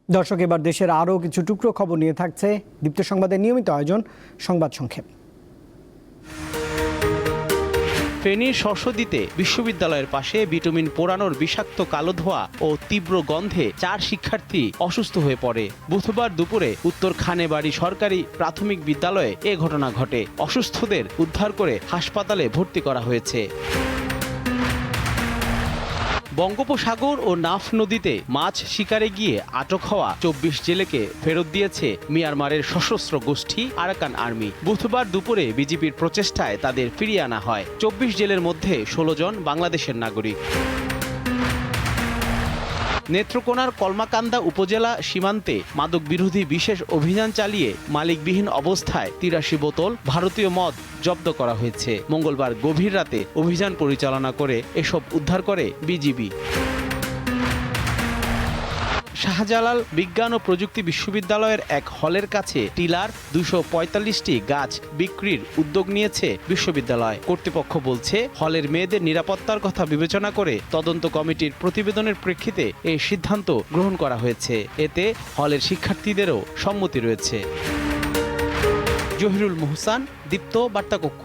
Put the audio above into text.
দর্শক, এবার দেশের আরও কিছু টুকরো খবর নিয়ে থাকছে দীপ্ত সংবাদের নিয়মিত আয়োজন সংবাদ সংক্ষেপ। ফেনীর শস্যদিতে বিশ্ববিদ্যালয়ের পাশে বিটুমিন পোড়ানোর বিষাক্ত কালো ধোঁয়া ও তীব্র গন্ধে 4 শিক্ষার্থী অসুস্থ হয়ে পড়ে। বুধবার দুপুরে উত্তর খানেবাড়ি সরকারি প্রাথমিক বিদ্যালয়ে এ ঘটনা ঘটে। অসুস্থদের উদ্ধার করে হাসপাতালে ভর্তি করা হয়েছে। বঙ্গোপসাগর ও নাফ নদীতে মাছ শিকারে গিয়ে আটক হওয়া 24 জেলেকে ফেরত দিয়েছে মিয়ানমারের সশস্ত্র গোষ্ঠী আরাকান আর্মি। বুধবার দুপুরে বিজিবির প্রচেষ্টায় তাদের ফিরিয়ে আনা হয়। 24 জেলের মধ্যে 16 জন বাংলাদেশের নাগরিক। নেত্রকোনার কলমাকান্দা উপজেলা সীমান্তে মাদক বিরোধী বিশেষ অভিযান চালিয়ে মালিকবিহীন অবস্থায় 83 বোতল ভারতীয় মদ জব্দ করা হয়েছে। মঙ্গলবার গভীর রাতে অভিযান পরিচালনা করে এসব উদ্ধার করে বিজিবি। শাহজালাল বিজ্ঞান ও প্রযুক্তি বিশ্ববিদ্যালয়ের এক হলের কাছে টিলার 245টি গাছ বিক্রির উদ্যোগ নিয়েছে বিশ্ববিদ্যালয় কর্তৃপক্ষ। বলছে, হলের মেয়েদের নিরাপত্তার কথা বিবেচনা করে তদন্ত কমিটির প্রতিবেদনের প্রেক্ষিতে এই সিদ্ধান্ত গ্রহণ করা হয়েছে। এতে হলের শিক্ষার্থীদেরও সম্মতি রয়েছে। জহিরুল মোহসান, দীপ্ত বার্তা কক্ষ।